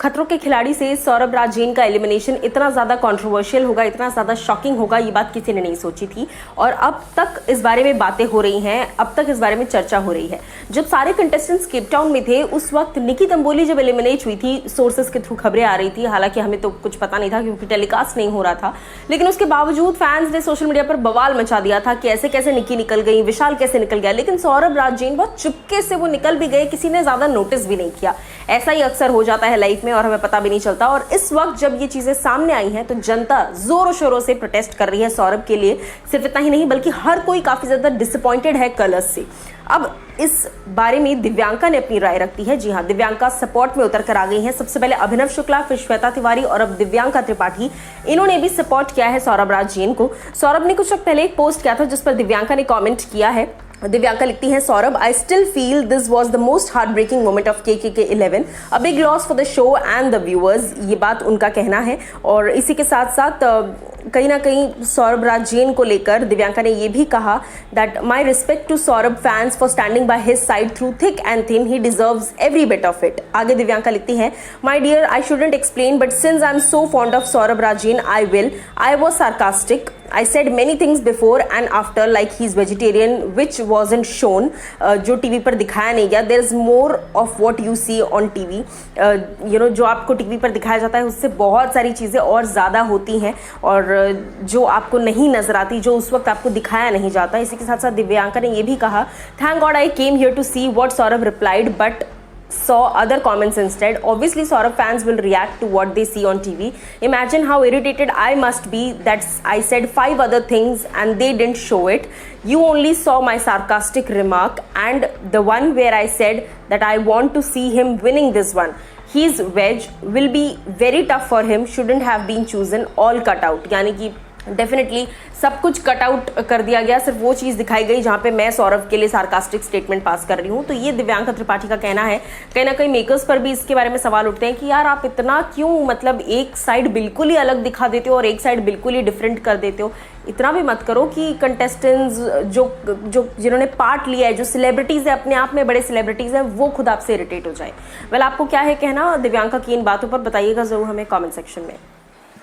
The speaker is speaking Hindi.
खतरों के खिलाड़ी से सौरभ राज जैन का एलिमिनेशन इतना ज़्यादा कंट्रोवर्शियल होगा, इतना ज़्यादा शॉकिंग होगा, ये बात किसी ने नहीं सोची थी। और अब तक इस बारे में बातें हो रही हैं, अब तक इस बारे में चर्चा हो रही है। जब सारे कंटेस्टेंट्स केप टाउन में थे उस वक्त निकी तंबोली जब एलिमिनेट हुई थी, सोर्सेस के थ्रू खबरें आ रही थी, हालांकि हमें तो कुछ पता नहीं था क्योंकि टेलीकास्ट नहीं हो रहा था, लेकिन उसके बावजूद फैंस ने सोशल मीडिया पर बवाल मचा दिया था कि ऐसे कैसे निकी निकल गई, विशाल कैसे निकल गया। लेकिन सौरभ राज जैन बहुत चुपके से वो निकल भी गए, किसी ने ज्यादा नोटिस भी नहीं किया। ऐसा ही अक्सर हो जाता है लाइफ में और हमें पता भी नहीं चलता। और इस वक्त जब ये चीजें सामने आई हैं तो जनता जोरों शोरों से प्रोटेस्ट कर रही है सौरभ के लिए। सिर्फ इतना ही नहीं बल्कि हर कोई काफी ज्यादा डिसअपॉइंटेड है कलर्स से। अब इस बारे में दिव्यांका ने अपनी राय रखती है। जी हाँ, दिव्यांका सपोर्ट में उतर कर आ गई हैं। सबसे पहले अभिनव शुक्ला, फिर श्वेता तिवारी और अब दिव्यांका त्रिपाठी, इन्होंने भी सपोर्ट किया है सौरभ राज जैन को। सौरभ ने कुछ वक्त पहले एक पोस्ट किया था जिस पर दिव्यांका ने कमेंट किया है। दिव्यांका लिखती हैं, Saurabh, I still feel this was the most heart breaking moment of KKK 11, a big loss for the show and the viewers. ये बात उनका कहना है। और इसी के साथ साथ कहीं ना कहीं सौरभ राज जैन को लेकर दिव्यांका ने ये भी कहा that my respect to Saurabh fans for standing by his side through thick and thin, he deserves every bit of it. आगे दिव्यांका लिखती हैं, my dear, I shouldn't explain but since I am so fond of Saurabh Raj Jain I will. I was sarcastic. I said many things before and after like he's vegetarian which wasn't shown, जो टीवी पर दिखाया नहीं गया. There is more of what you see on TV. जो आपको टीवी पर दिखाया जाता है उससे बहुत सारी चीज़ें और ज़्यादा होती हैं और जो आपको नहीं नजर आती, जो उस वक्त आपको दिखाया नहीं जाता. इसी के साथ साथ दिव्यांका ने ये भी कहा, thank God I came here to see what Saurabh replied but saw other comments instead. Obviously Saurabh fans will react to what they see on TV. Imagine how irritated I must be that I said 5 other things and they didn't show it. You only saw my sarcastic remark and the one where I said that I want to see him winning this one. He's veg, will be very tough for him, shouldn't have been chosen, all cut out. यानी कि डेफिनेटली सब कुछ कट आउट कर दिया गया, सिर्फ वो चीज़ दिखाई गई जहाँ पे मैं सौरभ के लिए सार्कास्टिक स्टेटमेंट पास कर रही हूँ। तो ये दिव्यांका त्रिपाठी का कहना है। कहीं ना कहीं मेकर्स पर भी इसके बारे में सवाल उठते हैं कि यार आप इतना क्यों, मतलब एक साइड बिल्कुल ही अलग दिखा देते हो और एक साइड बिल्कुल ही डिफरेंट कर देते हो। इतना भी मत करो कि कंटेस्टेंट्स जिन्होंने पार्ट लिया है, जो सेलिब्रिटीज़ है, अपने आप में बड़े सेलिब्रिटीज़ हैं, वो खुद आपसे इरिटेट हो जाए। वेल, आपको क्या है कहना दिव्यांका की इन बातों पर, बताइएगा ज़रूर हमें कॉमेंट सेक्शन में।